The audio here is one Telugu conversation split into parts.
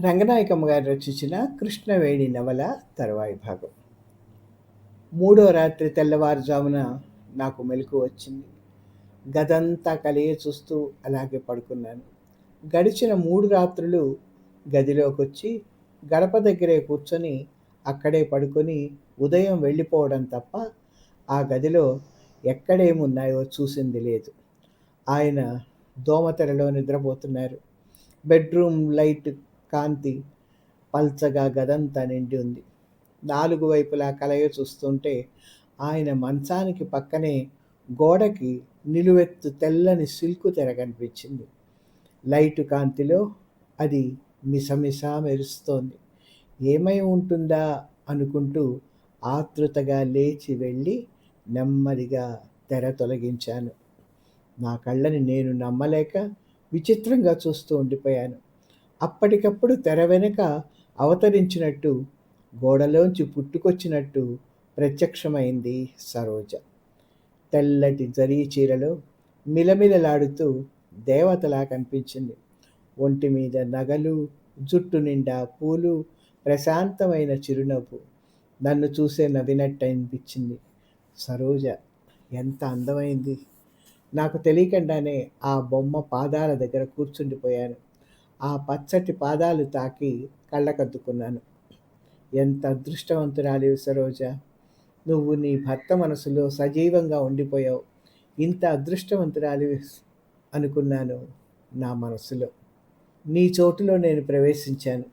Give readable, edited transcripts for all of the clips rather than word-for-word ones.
రంగనాయకమ్మ గారు రచించిన 'కృష్ణవేణి' నవల తరువాయి భాగం. మూడో రాత్రి తెల్లవారుజామున నాకు మెలకువ వచ్చింది. గదంతా కలియ చూస్తూ అలాగే పడుకున్నాను. గడిచిన 3 రాత్రులు గదిలోకొచ్చి గడప దగ్గరే కూర్చొని అక్కడే పడుకొని ఉదయం వెళ్ళిపోవడం తప్ప ఆ గదిలో ఎక్కడేమున్నాయో చూసింది లేదు. ఆయన దోమతెరలో నిద్రపోతున్నారు. బెడ్రూమ్ లైట్ కాంతి పల్చగా గదంతా నిండి ఉంది. 4 వైపులా కలయ చూస్తుంటే ఆయన మంచానికి పక్కనే గోడకి నిలువెత్తు తెల్లని సిల్కు తెర కనిపించింది. లైటు కాంతిలో అది మిసమిసా మెరుస్తోంది. ఏమై ఉంటుందా అనుకుంటూ ఆతృతగా లేచి వెళ్ళి నెమ్మదిగా తెర తొలగించాను. నా కళ్ళని నేను నమ్మలేక విచిత్రంగా చూస్తూ ఉండిపోయాను. అప్పటికప్పుడు తెర వెనుక అవతరించినట్టు, గోడలోంచి పుట్టుకొచ్చినట్టు ప్రత్యక్షమైంది సరోజ. తెల్లటి జరీ చీరలో మిలమిలలాడుతూ దేవతలా కనిపించింది. ఒంటి మీద నగలు, జుట్టు నిండా పూలు, ప్రశాంతమైన చిరునవ్వు. నన్ను చూసే నవ్వినట్టు అనిపించింది. సరోజ ఎంత అందమైంది! నాకు తెలియకుండానే ఆ బొమ్మ పాదాల దగ్గర కూర్చుండిపోయాను. ఆ పచ్చటి పాదాలు తాకి కళ్ళకద్దుకున్నాను. ఎంత అదృష్టవంతురాలివి సరోజ! నువ్వు నీ భర్త మనసులో సజీవంగా ఉండిపోయావు. ఇంత అదృష్టవంతురాలివి అనుకున్నాను నా మనసులో. నీ చోటులో నేను ప్రవేశించాను.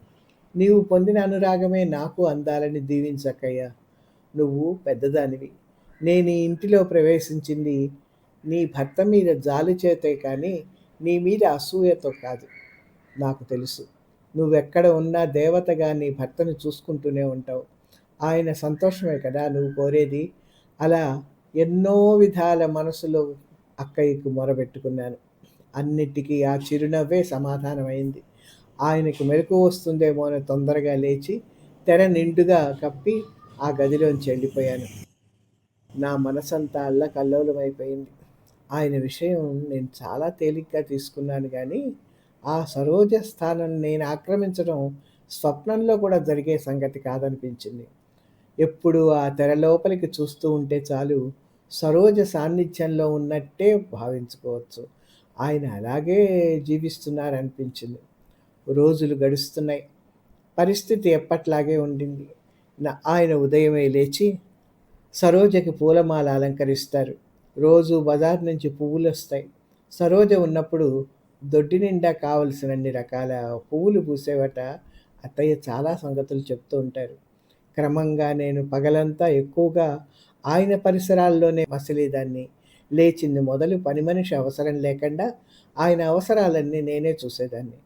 నీవు పొందిన అనురాగమే నాకు అందాలని దీవించక్కయ్యా. నువ్వు పెద్దదానివి. నేను ఈ ఇంటిలో ప్రవేశించింది నీ భర్త మీద జాలి చేతే కానీ నీ మీద అసూయతో కాదు. నాకు తెలుసు, నువ్వెక్కడ ఉన్నా దేవతగా నీ భర్తను చూసుకుంటూనే ఉంటావు. ఆయన సంతోషమే కదా నువ్వు కోరేది. అలా ఎన్నో విధాల మనసులో అక్కయ్యకు మొరబెట్టుకున్నాను. అన్నిటికీ ఆ చిరునవ్వే సమాధానమైంది. ఆయనకు మెలకువ వస్తుందేమో అని తొందరగా లేచి తెర నిండుగా కప్పి ఆ గదిలోంచి వెళ్ళిపోయాను. నా మనసంతా అల్లకల్లోలమైపోయింది. ఆయన విషయం నేను చాలా తేలిగ్గా తీసుకున్నాను కానీ ఆ సరోజ స్థానం నేను ఆక్రమించడం స్వప్నంలో కూడా జరిగే సంగతి కాదనిపించింది. ఎప్పుడు ఆ తెర లోపలికి చూస్తూ ఉంటే చాలు, సరోజ సాన్నిధ్యంలో ఉన్నట్టే భావించుకోవచ్చు. ఆయన అలాగే జీవిస్తున్నారనిపించింది. రోజులు గడుస్తున్నాయి. పరిస్థితి ఎప్పట్లాగే ఉండింది. ఆయన ఉదయమే లేచి సరోజకి పూలమాల అలంకరిస్తారు. రోజు బజార్ నుంచి పువ్వులు వస్తాయి. సరోజ ఉన్నప్పుడు దొడ్డి నిండా కావలసినన్ని రకాల పువ్వులు పూసేవట. అత్తయ్య చాలా సంగతులు చెప్తూ ఉంటారు. క్రమంగా నేను పగలంతా ఎక్కువగా ఆయన పరిసరాల్లోనే మసిలేదాన్ని. లేచింది మొదలు పని మనిషి అవసరం లేకుండా ఆయన అవసరాలన్నీ నేనే చూసేదాన్ని.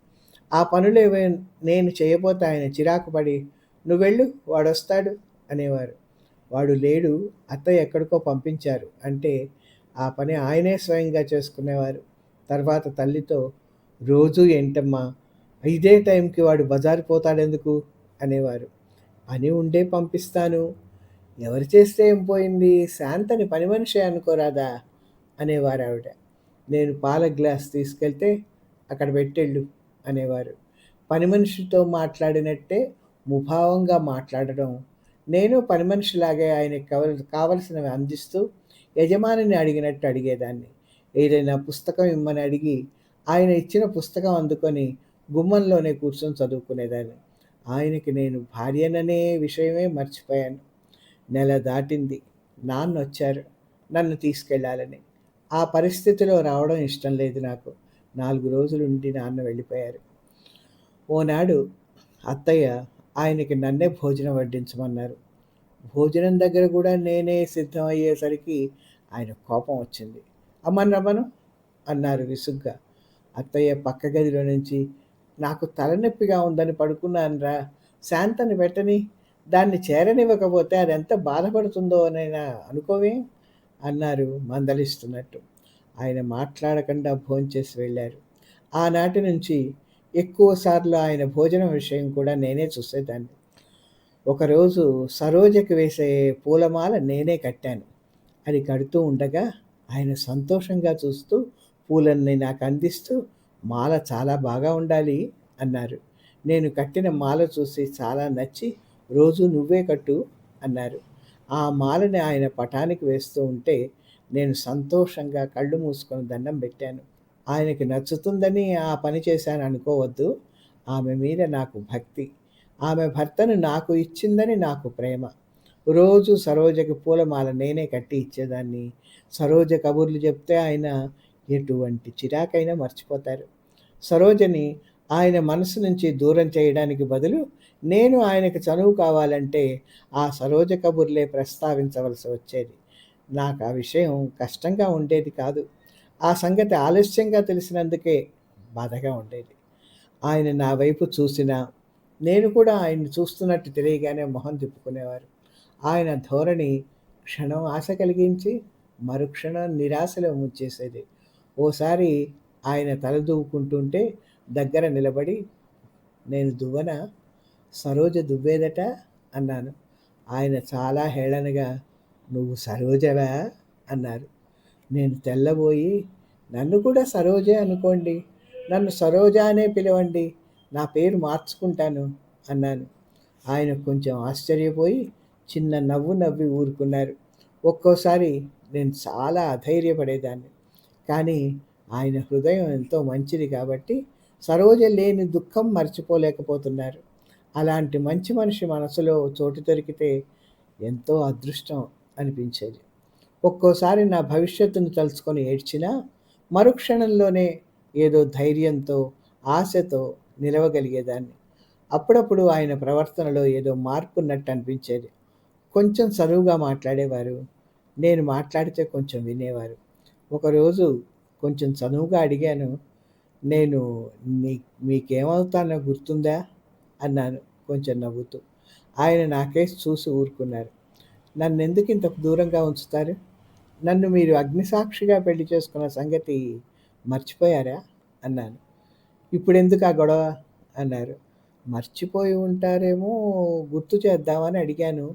ఆ పనులేవో నేను చేయబోతే ఆయన చిరాకు పడి నువ్వెళ్ళు వాడొస్తాడు అనేవారు. వాడు లేడు, అత్తయ్య ఎక్కడికో పంపించారు అంటే ఆ పని ఆయనే స్వయంగా చేసుకునేవారు. తర్వాత తల్లితో రోజూ ఏంటమ్మా ఇదే టైంకి వాడు బజారు పోతాడెందుకు అనేవారు. పని ఉండే పంపిస్తాను. ఎవరు చేస్తే ఏం పోయింది, శాంతని పని మనిషే అనుకోరాదా అనేవారు ఆవిడ. నేను పాల గ్లాస్ తీసుకెళ్తే అక్కడ పెట్టెళ్ళు అనేవారు. పని మనిషితో మాట్లాడినట్టే ముభావంగా మాట్లాడడం. నేను పని మనిషిలాగే ఆయనకి కావలసినవి అందిస్తూ యజమానిని అడిగినట్టు అడిగేదాన్ని. ఏదైనా పుస్తకం ఇమ్మని అడిగి ఆయన ఇచ్చిన పుస్తకం అందుకొని గుమ్మంలోనే కూర్చొని చదువుకునేదాన్ని. ఆయనకి నేను భార్యననే విషయమే మర్చిపోయాను. నెల దాటింది. నాన్నొచ్చారు నన్ను తీసుకెళ్ళాలని. ఆ పరిస్థితిలో రావడం ఇష్టం లేదు నాకు. 4 రోజులుండి నాన్న వెళ్ళిపోయారు. ఓనాడు అత్తయ్య ఆయనకి నన్నే భోజనం వడ్డించమన్నారు. భోజనం దగ్గర కూడా నేనే సిద్ధం అయ్యేసరికి ఆయన కోపం వచ్చింది. అమ్మని రమ్మను అన్నారు విసుగ్గా. అత్తయ్య పక్క గదిలో నుంచి నాకు తలనొప్పిగా ఉందని పడుకున్నానురా, శాంతని పెట్టని, దాన్ని చేరనివ్వకపోతే అది ఎంత బాధపడుతుందో నైనా అనుకోవే అన్నారు మందలిస్తున్నట్టు. ఆయన మాట్లాడకుండా భోంచేసి వెళ్ళారు. ఆనాటి నుంచి ఎక్కువసార్లు ఆయన భోజనం విషయం కూడా నేనే చూసేదాన్ని. ఒకరోజు సరోజకి వేసే పూలమాల నేనే కట్టాను. అది కడుతూ ఉండగా ఆయన సంతోషంగా చూస్తూ పూలన్నీ నాకు అందిస్తూ మాల చాలా బాగా ఉండాలి అన్నారు. నేను కట్టిన మాల చూసి చాలా నచ్చి రోజు నువ్వే కట్టు అన్నారు. ఆ మాలని ఆయన పటానికి వేస్తూ ఉంటే నేను సంతోషంగా కళ్ళు మూసుకొని దండం పెట్టాను. ఆయనకి నచ్చుతుందని ఆ పని చేశాను అనుకోవద్దు. ఆమె మీద నాకు భక్తి. ఆమె భర్తను నాకు ఇచ్చిందని నాకు ప్రేమ. రోజు సరోజకి పూలమాల నేనే కట్టి ఇచ్చేదాన్ని. సరోజ కబుర్లు చెప్తే ఆయన ఎటువంటి చిరాకైనా మర్చిపోతారు. సరోజని ఆయన మనసు నుంచి దూరం చేయడానికి బదులు నేను ఆయనకి చనువు కావాలంటే ఆ సరోజ కబుర్లే ప్రస్తావించవలసి వచ్చేది. నాకు ఆ విషయం కష్టంగా ఉండేది కాదు. ఆ సంగతి ఆలస్యంగా తెలిసినందుకే బాధగా ఉండేది. ఆయన నా వైపు చూసినా, నేను కూడా ఆయన్ని చూస్తున్నట్టు తెలియగానే మొహం తిప్పుకునేవారు. ఆయన ధోరణి క్షణం ఆశ కలిగించి, మరుక్షణం నిరాశలో ముంచేసేది. ఓసారి ఆయన తల దూవుకుంటుంటే దగ్గర నిలబడి, "నేను దువ్వనా? సరోజ దువ్వేదట" అన్నాను. ఆయన చాలా హేళనగా, "నువ్వు సరోజవా?" అన్నారు. నేను తెల్లబోయి, "నన్ను కూడా సరోజే అనుకోండి. నన్ను సరోజ అనే పిలవండి. నా పేరు మార్చుకుంటాను" అన్నాను. ఆయన కొంచెం ఆశ్చర్యపోయి చిన్న నవ్వు నవ్వి ఊరుకున్నారు. ఒక్కోసారి నేను చాలా అధైర్యపడేదాన్ని. కానీ ఆయన హృదయం ఎంతో మంచిది కాబట్టి సరోజ లేని దుఃఖం మర్చిపోలేకపోతున్నారు. అలాంటి మంచి మనిషి మనసులో చోటు దొరికితే ఎంతో అదృష్టం అనిపించేది. ఒక్కోసారి నా భవిష్యత్తును తలుచుకొని ఏడ్చినా మరుక్షణంలోనే ఏదో ధైర్యంతో, ఆశతో నిలవగలిగేదాన్ని. అప్పుడప్పుడు ఆయన ప్రవర్తనలో ఏదో మార్పున్నట్టు అనిపించేది. కొంచెం చనువుగా మాట్లాడేవారు. నేను మాట్లాడితే కొంచెం వినేవారు. ఒకరోజు కొంచెం చనువుగా అడిగాను, "నేను నీ మీకేమవుతానో గుర్తుందా?" అన్నాను కొంచెం నవ్వుతూ. ఆయన నా కేసి చూసి ఊరుకున్నారు. "నన్నెందుకు ఇంత దూరంగా ఉంచుతారు? నన్ను మీరు అగ్నిసాక్షిగా పెళ్లి చేసుకున్న సంగతి మర్చిపోయారా?" అన్నాను. "ఇప్పుడెందుకు ఆ గొడవ?" అన్నారు. "మర్చిపోయి ఉంటారేమో, గుర్తు చేద్దామని అడిగాను.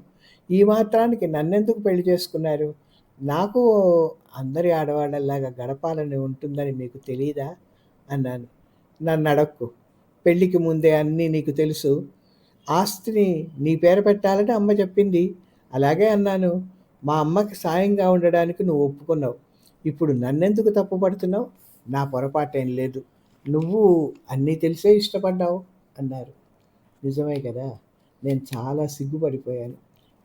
ఈ మాత్రానికి నన్నెందుకు పెళ్లి చేసుకున్నారు? నాకు అందరి ఆడవాళ్ళలాగా గడపాలని ఉంటుందని మీకు తెలీదా?" అన్నాను. "నన్నడక్కు. పెళ్ళికి ముందే అన్నీ నీకు తెలుసు. ఆస్తిని నీ పేర పెట్టాలని అమ్మ చెప్పింది. అలాగే అన్నాను. మా అమ్మకి సాయంగా ఉండడానికి నువ్వు ఒప్పుకున్నావు. ఇప్పుడు నన్నెందుకు తప్పుపడుతున్నావు? నా పొరపాటేం లేదు. నువ్వు అన్నీ తెలిసే ఇష్టపడ్డావు" అన్నారు. నిజమే కదా! నేను చాలా సిగ్గుపడిపోయాను.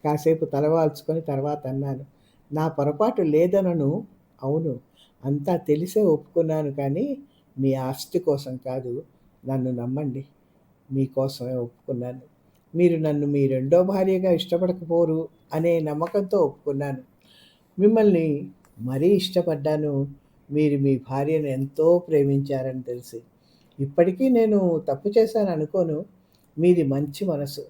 కాసేపు తల వాల్చుకొని తర్వాత అన్నాను, "నా పొరపాటు లేదనను. అవును, అంతా తెలిసే ఒప్పుకున్నాను కానీ మీ ఆస్తి కోసం కాదు. నన్ను నమ్మండి. మీకోసమే ఒప్పుకున్నాను. మీరు నన్ను మీ రెండో భార్యగా ఇష్టపడకపోరు అనే నమ్మకంతో ఒప్పుకున్నాను. మిమ్మల్ని మరీ ఇష్టపడ్డాను. మీరు మీ భార్యను ఎంతో ప్రేమించారని తెలిసి. ఇప్పటికీ నేను తప్పు చేశాను అనుకోను. మీది మంచి మనసు.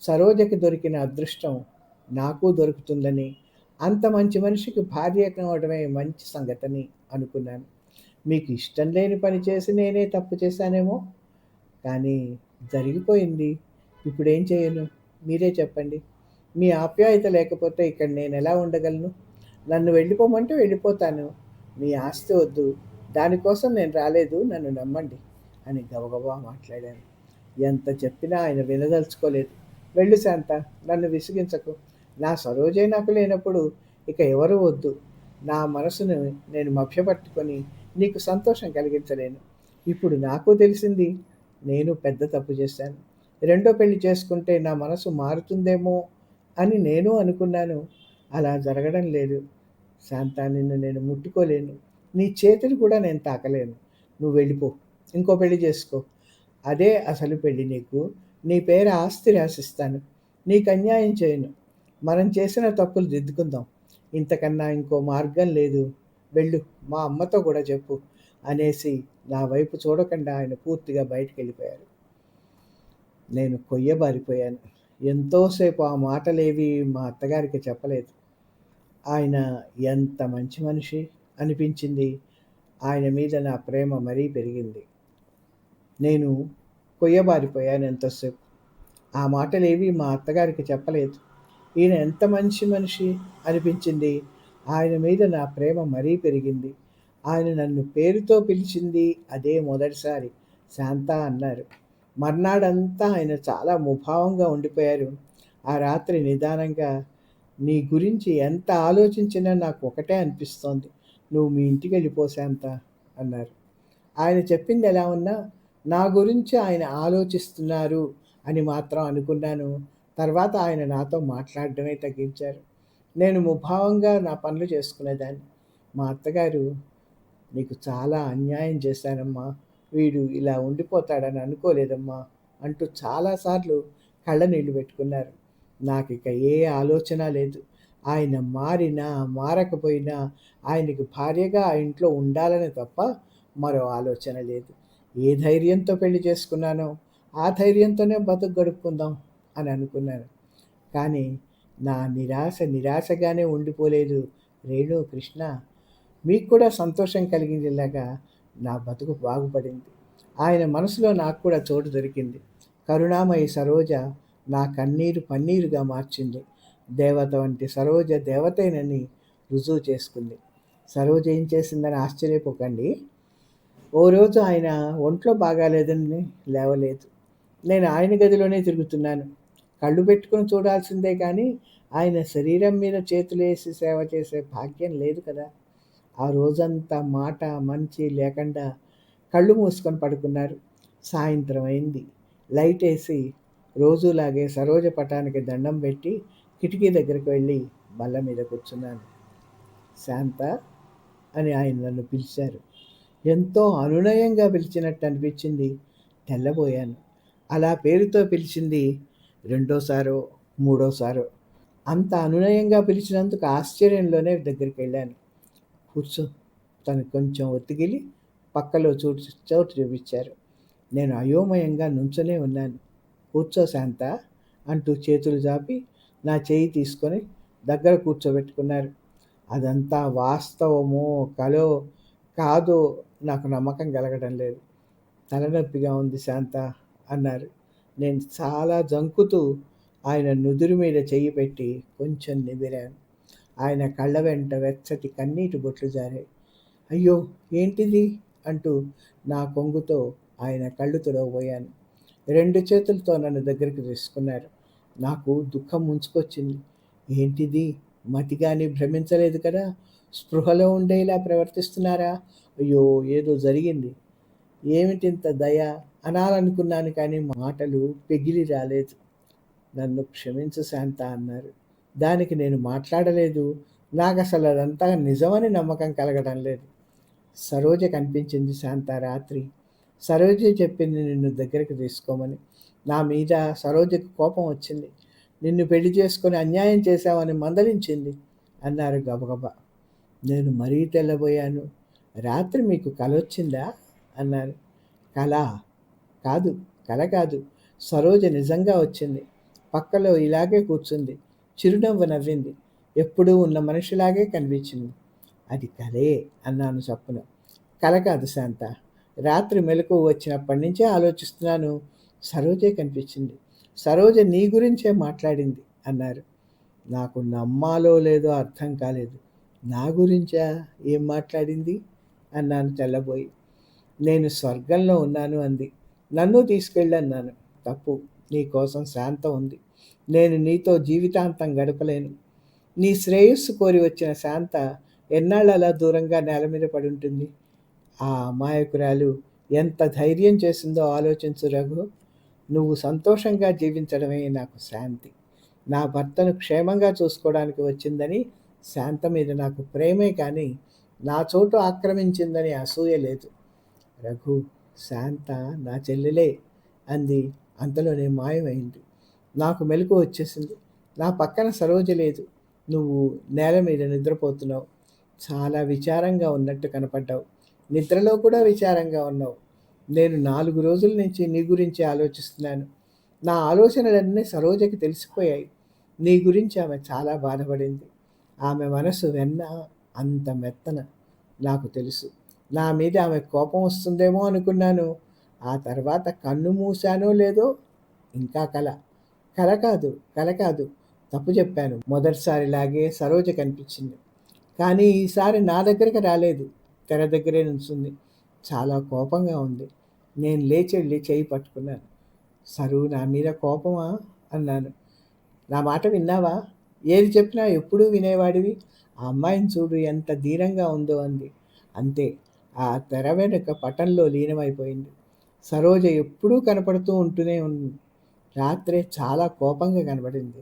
సరోజకి దొరికిన అదృష్టం నాకు దొరుకుతుందని, అంత మంచి మనిషికి భార్య కావడమే మంచి సంగతని అనుకున్నాను. మీకు ఇష్టం లేని పని చేసి నేనే తప్పు చేశానేమో. కానీ జరిగిపోయింది. ఇప్పుడేం చేయను? మీరే చెప్పండి. మీ ఆప్యాయత లేకపోతే ఇక్కడ నేనెలా ఉండగలను? నన్ను వెళ్ళిపోమంటే వెళ్ళిపోతాను. మీ ఆస్తి వద్దు. దానికోసం నేను రాలేదు. నన్ను నమ్మండి" అని గబగబా మాట్లాడాను. ఎంత చెప్పినా ఆయన వినదలుచుకోలేదు. "వెళ్ళు శాంత, నన్ను విసిగించకు. నా సరోజే నాకు లేనప్పుడు ఇక ఎవరూ వద్దు. నా మనసును నేను మభ్యపెట్టుకొని నీకు సంతోషం కలిగించలేను. ఇప్పుడు నాకు తెలిసింది, నేను పెద్ద తప్పు చేశాను. రెండో పెళ్లి చేసుకుంటే నా మనసు మారుతుందేమో అని నేను అనుకున్నాను. అలా జరగడం లేదు. శాంత, నిన్ను నేను ముట్టుకోలేను. నీ చేతిని కూడా నేను తాకలేను. నువ్వు వెళ్ళిపో. ఇంకో పెళ్లి చేసుకో. అదే అసలు పెళ్లి నీకు. నీ పేర ఆస్తి రాసిస్తాను. నీకు అన్యాయం చేయను. మనం చేసిన తప్పులు దిద్దుకుందాం. ఇంతకన్నా ఇంకో మార్గం లేదు. వెళ్ళు, మా అమ్మతో కూడా చెప్పు" అనేసి నా వైపు చూడకుండా ఆయన పూర్తిగా బయటికెళ్ళిపోయారు. నేను కొయ్యబారిపోయాను. ఎంతోసేపు ఆ మాటలేవి మా అత్తగారికి చెప్పలేదు. ఆయన ఎంత మంచి మనిషి అనిపించింది. ఆయన మీద నా ప్రేమ మరీ పెరిగింది. నేను కొయ్యబారిపోయాను ఎంతోసేపు. ఆ మాటలేవి మా అత్తగారికి చెప్పలేదు. ఈయన ఎంత మంచి మనిషి అనిపించింది. ఆయన మీద నా ప్రేమ మరీ పెరిగింది. ఆయన నన్ను పేరుతో పిలిచింది అదే మొదటిసారి. శాంత అన్నారు. మర్నాడంతా ఆయన చాలా ముభావంగా ఉండిపోయారు. ఆ రాత్రి నిదానంగా, "నీ గురించి ఎంత ఆలోచించినా నాకు ఒకటే అనిపిస్తోంది. నువ్వు మీ ఇంటికెళ్ళిపో శాంత" అన్నారు. ఆయన చెప్పింది ఎలా ఉన్నా, నా గురించి ఆయన ఆలోచిస్తున్నారు అని మాత్రం అనుకున్నాను. తర్వాత ఆయన నాతో మాట్లాడడమే తగ్గించారు. నేను ముభావంగా నా పనులు చేసుకునేదాన్ని. మా అత్తగారు, "నీకు చాలా అన్యాయం చేశానమ్మా. వీడు ఇలా ఉండిపోతాడని అనుకోలేదమ్మా" అంటూ చాలాసార్లు కళ్ళనీళ్ళు పెట్టుకున్నారు. నాకిక ఏ ఆలోచన లేదు. ఆయన మారినా, మారకపోయినా ఆయనకి భార్యగా ఆ ఇంట్లో ఉండాలని తప్ప మరో ఆలోచన లేదు. ఏ ధైర్యంతో పెళ్లి చేసుకున్నానో, ఆ ధైర్యంతోనే బతుకు గడుపుకుందాం అని అనుకున్నాను. కానీ నా నిరాశ నిరాశగానే ఉండిపోలేదు. రేణు, కృష్ణ, మీకు కూడా సంతోషం కలిగించేలాగా నా బతుకు బాగుపడింది. ఆయన మనసులో నాకు కూడా చోటు దొరికింది. కరుణామయి సరోజ నా కన్నీరు పన్నీరుగా మార్చింది. దేవత వంటి సరోజ దేవతేనని రుజువు చేసుకుంది. సరోజ ఏం చేసిందని ఆశ్చర్యపోకండి. ఓ రోజు ఆయన ఒంట్లో బాగాలేదని లేవలేదు. నేను ఆయన గదిలోనే తిరుగుతున్నాను. కళ్ళు పెట్టుకొని చూడాల్సిందే కానీ ఆయన శరీరం మీద చేతులేసి సేవ చేసే భాగ్యం లేదు కదా! ఆ రోజంతా మాట మంచి లేకుండా కళ్ళు మూసుకొని పడుకున్నారు. సాయంత్రం అయింది. లైటేసి రోజులాగే సరోజ పటానికి దండం పెట్టి కిటికీ దగ్గరికి వెళ్ళి బల్ల మీద కూర్చున్నాను. శాంత అని ఆయన నన్ను పిలిచారు. ఎంతో అనునయంగా పిలిచినట్టు అనిపించింది. తెల్లబోయాను. అలా పేరుతో పిలిచింది రెండోసారో, మూడోసారో. అంత అనునయంగా పిలిచినందుకు ఆశ్చర్యంలోనే దగ్గరికెళ్ళాను. కూర్చో. తను కొంచెం ఒత్తిగిలి పక్కలో చోటు చూపించారు. నేను అయోమయంగా నుంచొనే ఉన్నాను. కూర్చో శాంత అంటూ చేతులు జాపి నా చేయి తీసుకొని దగ్గర కూర్చోబెట్టుకున్నారు. అదంతా వాస్తవమో కలో కాదో నాకు నమ్మకం కలగడం లేదు. తలనొప్పిగా ఉంది శాంత అన్నారు. నేను చాలా జంకుతూ ఆయన నుదురు మీద చెయ్యి పెట్టి కొంచెం నిమిరాను. ఆయన కళ్ళ వెంట వెచ్చటి కన్నీటి బొట్లు జారాయి. అయ్యో, ఏంటిది అంటూ నా కొంగుతో ఆయన కళ్ళు తుడవబోయాను. రెండు చేతులతో నన్ను దగ్గరికి తీసుకున్నారు. నాకు దుఃఖం ముంచుకొచ్చింది. ఏంటిది, మతిగాని భ్రమించలేదు కదా? స్పృహలో ఉండేలా ప్రవర్తిస్తున్నారా? అయ్యో, ఏదో జరిగింది. ఏమిటింత దయ అనాలనుకున్నాను కానీ మాటలు పెగిలి రాలేదు. నన్ను క్షమించు శాంత అన్నారు. దానికి నేను మాట్లాడలేదు. నాకసలు అదంతా నిజమని నమ్మకం కలగడం లేదు. సరోజ కనిపించింది శాంత రాత్రి. సరోజ చెప్పింది నిన్ను దగ్గరికి తీసుకోమని. నా మీద సరోజకి కోపం వచ్చింది. నిన్ను పెళ్లి చేసుకొని అన్యాయం చేశావని మందలించింది అన్నారు గబగబా. నేను మరీ తెల్లబోయాను. రాత్రి మీకు కలొచ్చిందా అన్నారు. కళ కాదు, కల కాదు. సరోజ నిజంగా వచ్చింది. పక్కలో ఇలాగే కూర్చుంది. చిరునవ్వు నవ్వింది. ఎప్పుడూ ఉన్న మనిషిలాగే కనిపించింది. అది కలే అన్నాను చప్పున. కల కాదు శాంత. రాత్రి మెలకువ వచ్చినప్పటి నుంచే ఆలోచిస్తున్నాను. సరోజే కనిపించింది. సరోజ నీ గురించే మాట్లాడింది అన్నారు. నాకు నమ్మాలో లేదో అర్థం కాలేదు. నా గురించా? ఏం మాట్లాడింది అన్నాను తెల్లబోయి. నేను స్వర్గంలో ఉన్నాను అంది. నన్ను తీసుకెళ్ళన్నాను. తప్పు. నీకోసం శాంత ఉంది. నేను నీతో జీవితాంతం గడపలేను. నీ శ్రేయస్సు కోరి వచ్చిన శాంత ఎన్నాళ్ళు అలా దూరంగా నేల మీద పడి ఉంటుంది? ఆ అమాయకురాలు ఎంత ధైర్యం చేసిందో ఆలోచించు రఘు. నువ్వు సంతోషంగా జీవించడమే నాకు శాంతి. నా భర్తను క్షేమంగా చూసుకోవడానికి వచ్చిందని శాంత మీద నాకు ప్రేమే కానీ నా చోటు ఆక్రమించిందని అసూయ లేదు. రఘు, శాంత నా చెల్లెలే అంది. అంతలోనే మాయమైంది. నాకు మెలకువ వచ్చేసింది. నా పక్కన సరోజ లేదు. నువ్వు నేల మీద నిద్రపోతున్నావు. చాలా విచారంగా ఉన్నట్టు కనపడ్డావు. నిద్రలో కూడా విచారంగా ఉన్నావు. నేను 4 రోజుల నుంచి నీ గురించి ఆలోచిస్తున్నాను. నా ఆలోచనలన్నీ సరోజకి తెలిసిపోయాయి. నీ గురించి ఆమె చాలా బాధపడింది. ఆమె మనసు వెన్న అంత మెత్తన నాకు తెలుసు. నా మీద ఆమె కోపం వస్తుందేమో అనుకున్నాను. ఆ తర్వాత కన్ను మూసానో లేదో ఇంకా కల. కల కాదు, కల కాదు. తప్పు చెప్పాను. మొదటిసారిలాగే సరోజ కనిపించింది. కానీ ఈసారి నా దగ్గరికి రాలేదు. తెర దగ్గరే నుంచుంది. చాలా కోపంగా ఉంది. నేను లేచెళ్ళి చేయి పట్టుకున్నాను. సరు నా మీద కోపమా అన్నాను. నా మాట విన్నావా? ఏది చెప్పినా ఎప్పుడూ వినేవాడివి. ఆ అమ్మాయిని చూడు ఎంత ధీరంగా ఉందో అంది. అంతే. ఆ తెర వెనుక పటంలో లీనమైపోయింది. సరోజ ఎప్పుడూ కనపడుతూ ఉంటూనే ఉంది. రాత్రే చాలా కోపంగా కనబడింది.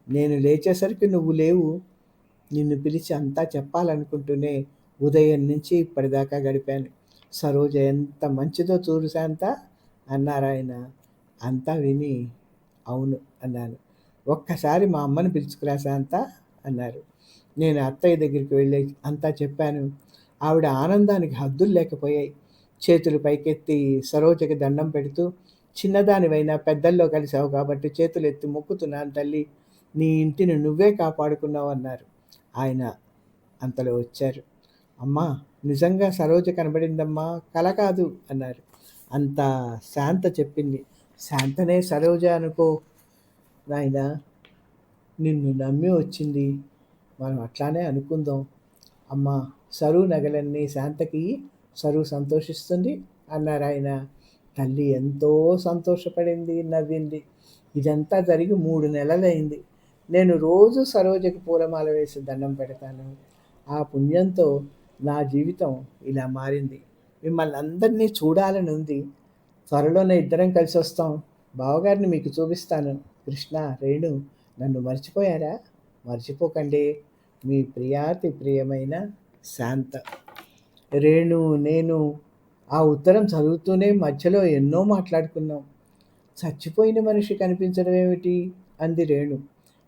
నేను లేచేసరికి నువ్వు లేవు. నిన్ను పిలిచి అంతా చెప్పాలనుకుంటూనే ఉదయం నుంచి ఇప్పటిదాకా గడిపాను. సరోజ ఎంత మంచిదో చూడు శాంత అన్నారాయన. అంతా విని అవును అన్నాను. ఒక్కసారి మా అమ్మని పిలుచుకురా శాంత అన్నారు. నేను అత్తయ్య దగ్గరికి వెళ్ళి అంతా చెప్పాను. ఆవిడ ఆనందానికి హద్దులు లేకపోయాయి. చేతులు పైకెత్తి సరోజకి దండం పెడుతూ, చిన్నదానివైనా పెద్దల్లో కలిసావు కాబట్టి చేతులు ఎత్తి మొక్కుతున్నాను తల్లి, నీ ఇంటిని నువ్వే కాపాడుకున్నావు అన్నారు. ఆయన అంతలో వచ్చారు. అమ్మా, నిజంగా సరోజ కనబడిందమ్మా, కల కాదు అన్నారు. అంత శాంత చెప్పింది. శాంతనే సరోజ అనుకో నాయనా, నిన్ను నమ్మి వచ్చింది. మనం అట్లానే అనుకుందాం. అమ్మా, సరువు నగలన్నీ శాంతకి సరువు సంతోషిస్తుంది అన్నారాయన. తల్లి ఎంతో సంతోషపడింది, నవ్వింది. ఇదంతా జరిగి 3 నెలలైంది. నేను రోజు సరోజకి పూలమాల వేసి దండం పెడతాను. ఆ పుణ్యంతో నా జీవితం ఇలా మారింది. మిమ్మల్ని అందరినీ చూడాలని ఉంది. త్వరలోనే ఇద్దరం కలిసి వస్తాం. బావగారిని మీకు చూపిస్తాను. కృష్ణ, రేణు, నన్ను మర్చిపోయారా? మర్చిపోకండి. మీ ప్రియాతి ప్రియమైన శాంత. రేణు, నేను ఆ ఉత్తరం చదువుతూనే మధ్యలో ఎన్నో మాట్లాడుకున్నాం. చచ్చిపోయిన మనిషి కనిపించడం ఏమిటి అంది రేణు.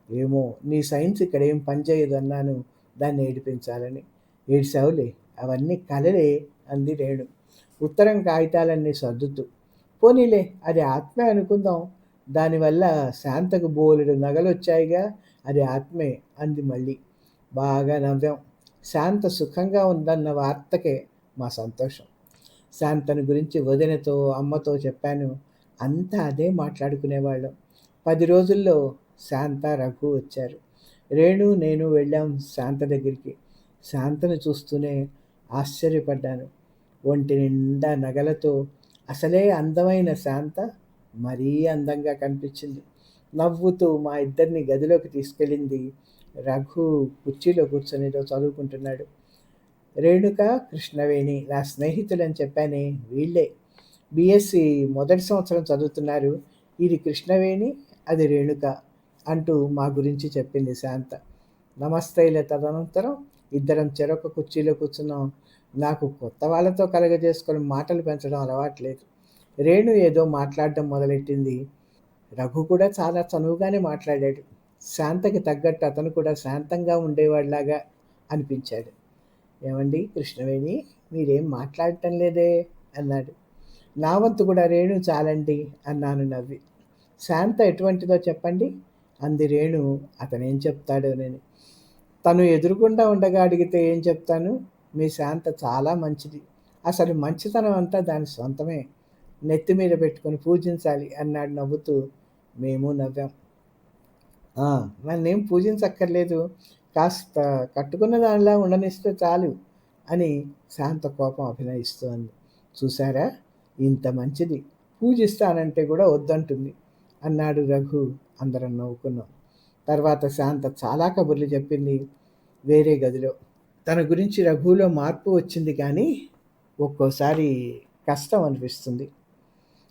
ఏమో, నీ సైన్స్ ఇక్కడ ఏం పనిచేయదు అన్నాను దాన్ని ఏడిపించాలని. ఏడ్చావులే, అవన్నీ కలలే అంది రేణు ఉత్తరం కాగితాలన్నీ సర్దుతూ. పోనీలే, అది ఆత్మే అనుకుందాం. దానివల్ల శాంతకు బోలెడు నగలొచ్చాయిగా, అది ఆత్మే అంది మళ్ళీ. బాగా నవ్వాం. శాంత సుఖంగా ఉందన్న వార్తకే మా సంతోషం. శాంతను గురించి వదినతో అమ్మతో చెప్పాను. అంతా అదే మాట్లాడుకునేవాళ్ళం. 10 రోజుల్లో శాంత, రఘు వచ్చారు. రేణు, నేను వెళ్ళాం శాంత దగ్గరికి. శాంతను చూస్తూనే ఆశ్చర్యపడ్డాను. ఒంటి నిండా నగలతో అసలే అందమైన శాంత మరీ అందంగా కనిపించింది. నవ్వుతూ మా ఇద్దరిని గదిలోకి తీసుకెళ్ళింది. రఘు కుర్చీలో కూర్చొని ఏదో చదువుకుంటున్నాడు. రేణుక, కృష్ణవేణి నా స్నేహితులని చెప్పానే, వీళ్ళే. బీఎస్సీ మొదటి సంవత్సరం చదువుతున్నారు. ఇది కృష్ణవేణి, అది రేణుక అంటూ మా గురించి చెప్పింది శాంత. నమస్తేల తదనంతరం ఇద్దరం చెరొక కుర్చీలో కూర్చున్నాం. నాకు కొత్త వాళ్ళతో కలగజేసుకొని మాటలు పెంచడం అలవాట్లేదు. రేణు ఏదో మాట్లాడడం మొదలెట్టింది. రఘు కూడా చాలా చనువుగానే మాట్లాడాడు. శాంతకి తగ్గట్టు అతను కూడా శాంతంగా ఉండేవాడిలాగా అనిపించాడు. ఏమండి కృష్ణవేణి, మీరేం మాట్లాడటం లేదే అన్నాడు. నా వంతు కూడా రేణు చాలండి అన్నాను నవ్వి. శాంత ఎటువంటిదో చెప్పండి అంది రేణు. అతనేం చెప్తాడోనని. తను ఎదురుగుండా ఉండగా అడిగితే ఏం చెప్తాను? మీ శాంత చాలా మంచిది. అసలు మంచితనం అంతా దాని సొంతమే. నెత్తి మీద పెట్టుకొని పూజించాలి అన్నాడు నవ్వుతూ. మేము నవ్వాం. నన్నేం పూజించక్కర్లేదు, కాస్త కట్టుకున్న దానిలా ఉండనిస్తే చాలు అని శాంత కోపం అభినయిస్తోంది. చూసారా, ఇంత మంచిది, పూజిస్తానంటే కూడా వద్దంటుంది అన్నాడు రఘు. అందరం నవ్వుకున్నాం. తర్వాత శాంత చాలా కబుర్లు చెప్పింది వేరే గదిలో. తన గురించి రఘులో మార్పు వచ్చింది కానీ ఒక్కోసారి కష్టం అనిపిస్తుంది.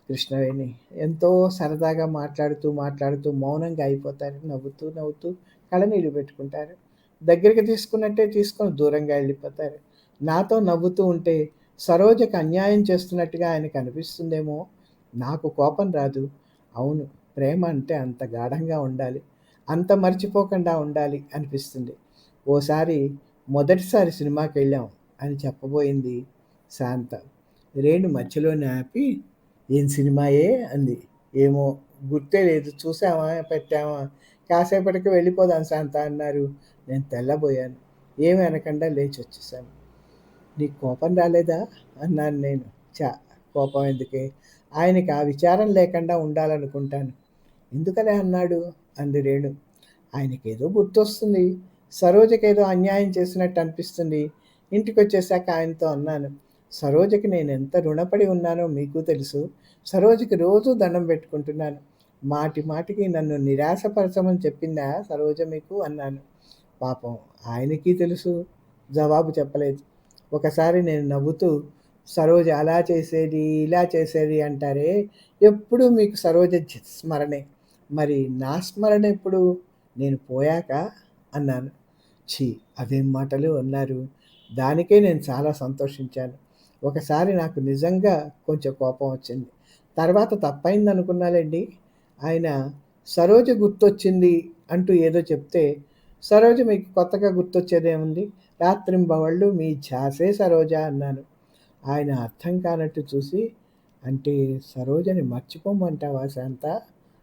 కృష్ణవేణి ఎంతో సరదాగా మాట్లాడుతూ మాట్లాడుతూ మౌనంగా అయిపోతారు. నవ్వుతూ నవ్వుతూ కళ్ళనీళ్ళు పెట్టుకుంటారు. దగ్గరికి తీసుకున్నట్టే తీసుకొని దూరంగా వెళ్ళిపోతారు. నాతో నవ్వుతూ ఉంటే సరోజకు అన్యాయం చేస్తున్నట్టుగా ఆయనకు అనిపిస్తుందేమో. నాకు కోపం రాదు. అవును, ప్రేమ అంటే అంత గాఢంగా ఉండాలి, అంత మర్చిపోకుండా ఉండాలి అనిపిస్తుంది. ఓసారి మొదటిసారి సినిమాకి వెళ్ళాం అని చెప్పబోయింది శాంత. రేణు మధ్యలోనే ఆపి, ఏం సినిమాయే అంది. ఏమో, గుర్తే లేదు, చూసామా పెట్టామా, కాసేపటికి వెళ్ళిపోదాం శాంత అన్నారు. నేను తెల్లబోయాను. ఏమి అనకుండా లేచి వచ్చేసాను. నీకు కోపం రాలేదా అన్నాను నేను. చా, కోపం ఎందుకే, ఆయనకి ఆ విచారం లేకుండా ఉండాలనుకుంటాను. ఎందుకలా అన్నాడు అంది రేణు. ఆయనకేదో గుర్తొస్తుంది. సరోజకేదో అన్యాయం చేసినట్టు అనిపిస్తుంది. ఇంటికి వచ్చేసాక ఆయనతో అన్నాను, సరోజకి నేనెంత రుణపడి ఉన్నానో మీకు తెలుసు. సరోజకి రోజూ దండం పెట్టుకుంటున్నాను. మాటి మాటికి నన్ను నిరాశపరచమని చెప్పిందా సరోజ మీకు అన్నాను. పాపం ఆయనకి తెలుసు. జవాబు చెప్పలేదు. ఒకసారి నేను నవ్వుతూ, సరోజ అలా చేసేది, ఇలా చేసేది అంటారే, ఎప్పుడూ మీకు సరోజ స్మరణే. మరి నా స్మరణ ఎప్పుడు? నేను పోయాక అన్నాను. ఛీ! అవేం మాటలు అన్నారు. దానికే నేను చాలా సంతోషించాను. ఒకసారి నాకు నిజంగా కొంచెం కోపం వచ్చింది. తర్వాత తప్పయిందనుకున్నాలెండి. ఆయన సరోజ గుర్తొచ్చింది అంటూ ఏదో చెప్తే, సరోజ మీకు కొత్తగా గుర్తొచ్చేదేముంది? రాత్రింబవళ్ళు మీ ఝాసే సరోజ అన్నాను. ఆయన అర్థం కానట్టు చూసి, అంటే సరోజని మర్చిపోమంటావా శాంత?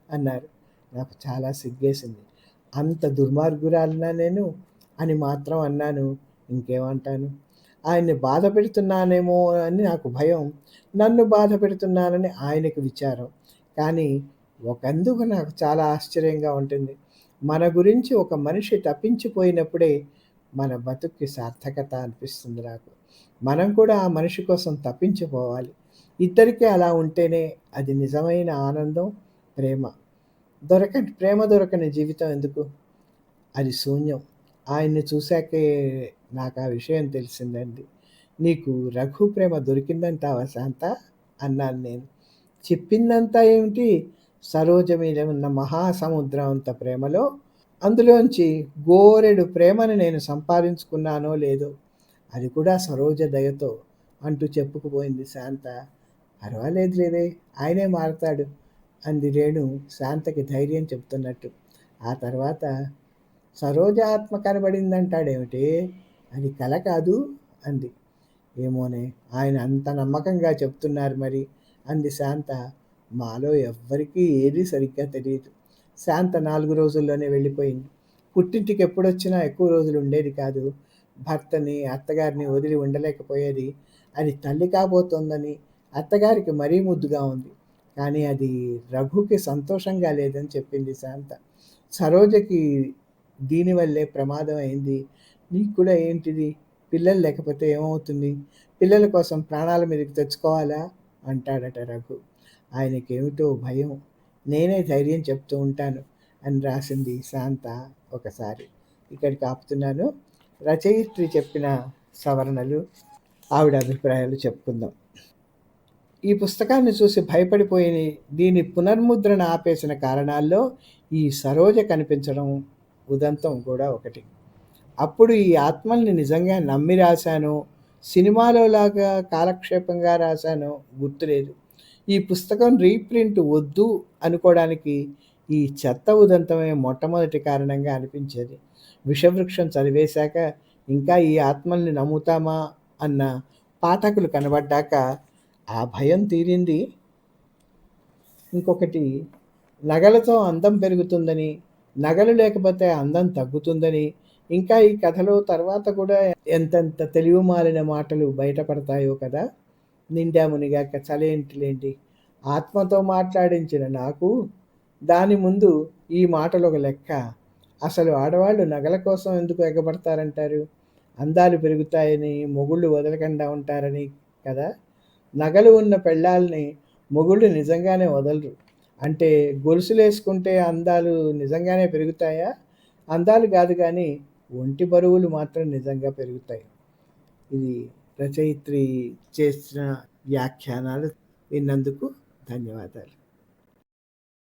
అన్నారు. నాకు చాలా సిగ్గేసింది. అంత దుర్మార్గురాలినా నేను? అని మాత్రం అన్నాను. ఇంకేమంటాను? ఆయన్ని బాధ పెడుతున్నానేమో అని నాకు భయం. నన్ను బాధ పెడుతున్నానని ఆయనకి విచారం. కానీ ఒకందుకు నాకు చాలా ఆశ్చర్యంగా ఉంటుంది. మన గురించి ఒక మనిషి తప్పించిపోయినప్పుడే మన బతుక్కి సార్థకత అనిపిస్తుంది నాకు. మనం కూడా ఆ మనిషి కోసం తప్పించిపోవాలి. ఇద్దరికీ అలా ఉంటేనే అది నిజమైన ఆనందం, ప్రేమ. ప్రేమ దొరకని జీవితం ఎందుకు? అది శూన్యం. ఆయన్ని చూశాకే నాకా విషయం తెలిసిందండి. నీకు రఘు ప్రేమ దొరికిందంటావా శాంత? అన్నాను నేను. చెప్పిందంతా ఏమిటి? సరోజ మీద ఉన్న మహాసముద్రం అంత ప్రేమలో అందులోంచి గోరెడు ప్రేమను నేను సంపాదించుకున్నానో లేదో, అది కూడా సరోజ దయతో అంటూ చెప్పుకుపోయింది శాంత. పర్వాలేదులేవే, ఆయనే మారతాడు అంది రేణు శాంతకి ధైర్యం చెప్తున్నట్టు. ఆ తర్వాత సరోజ ఆత్మ కనబడిందంటాడేమిటి? అది కల కాదు అంది. ఏమోనే, ఆయన అంత నమ్మకంగా చెప్తున్నారు మరి అంది శాంత. మాలో ఎవ్వరికీ ఏదీ సరిగ్గా తెలియదు. శాంత 4 రోజుల్లోనే వెళ్ళిపోయింది. పుట్టింటికి ఎప్పుడొచ్చినా ఎక్కువ రోజులు ఉండేది కాదు. భర్తని, అత్తగారిని వదిలి ఉండలేకపోయేది. అది తల్లి కాబోతోందని అత్తగారికి మరీ ముద్దుగా ఉంది. కానీ అది రఘుకి సంతోషంగా లేదని చెప్పింది శాంత. సరోజకి దీనివల్లే ప్రమాదం అయింది. నీకు కూడా ఏంటిది? పిల్లలు లేకపోతే ఏమవుతుంది? పిల్లల కోసం ప్రాణాల మీదకి తెచ్చుకోవాలా? అంటాడట రఘు. ఆయనకేమిటో భయం. నేనే ధైర్యం చెప్తూ ఉంటాను అని రాసింది శాంత ఒకసారి. ఇక్కడికి ఆపుతున్నాను. రచయిత్రి చెప్పిన సవరణలు, ఆవిడ అభిప్రాయాలు చెప్పుకుందాం. ఈ పుస్తకాన్ని చూసి భయపడిపోయి దీని పునర్ముద్రణ ఆపేసిన కారణాల్లో ఈ సరోజ కనిపించడం ఉదంతం కూడా ఒకటి. అప్పుడు ఈ ఆత్మల్ని నిజంగా నమ్మి రాశానో, సినిమాలో లాగా కాలక్షేపంగా రాశానో గుర్తులేదు. ఈ పుస్తకం రీప్రింట్ వద్దు అనుకోవడానికి ఈ చెత్త ఉదంతమే మొట్టమొదటి కారణంగా అనిపించేది. విషవృక్షం చదివేశాక ఇంకా ఈ ఆత్మల్ని నమ్ముతామా అన్న పాఠకులు కనబడ్డాక ఆ భయం తీరింది. ఇంకొకటి, నగలతో అందం పెరుగుతుందని, నగలు లేకపోతే అందం తగ్గుతుందని, ఇంకా ఈ కథలో తర్వాత కూడా ఎంతెంత తెలివిమాలిన మాటలు బయటపడతాయో కదా. నిండా మునిగాక చలేంటిలేంటి. ఆత్మతో మాట్లాడించిన నాకు దాని ముందు ఈ మాటలు ఒక లెక్క. అసలు ఆడవాళ్ళు నగల కోసం ఎందుకు ఎగబడతారంటారు? అందాలు పెరుగుతాయని, మొగుళ్ళు వదలకుండా ఉంటారని కదా. నగలు ఉన్న పెళ్ళాలని మొగుళ్ళు నిజంగానే వదలరు. అంటే గొలుసులేసుకుంటే అందాలు నిజంగానే పెరుగుతాయా? అందాలు కాదు కానీ ఒంటి బరువులు మాత్రం నిజంగా పెరుగుతాయి. ఇది రచయిత్రి చేసిన వ్యాఖ్యానాలు విన్నందుకు ధన్యవాదాలు.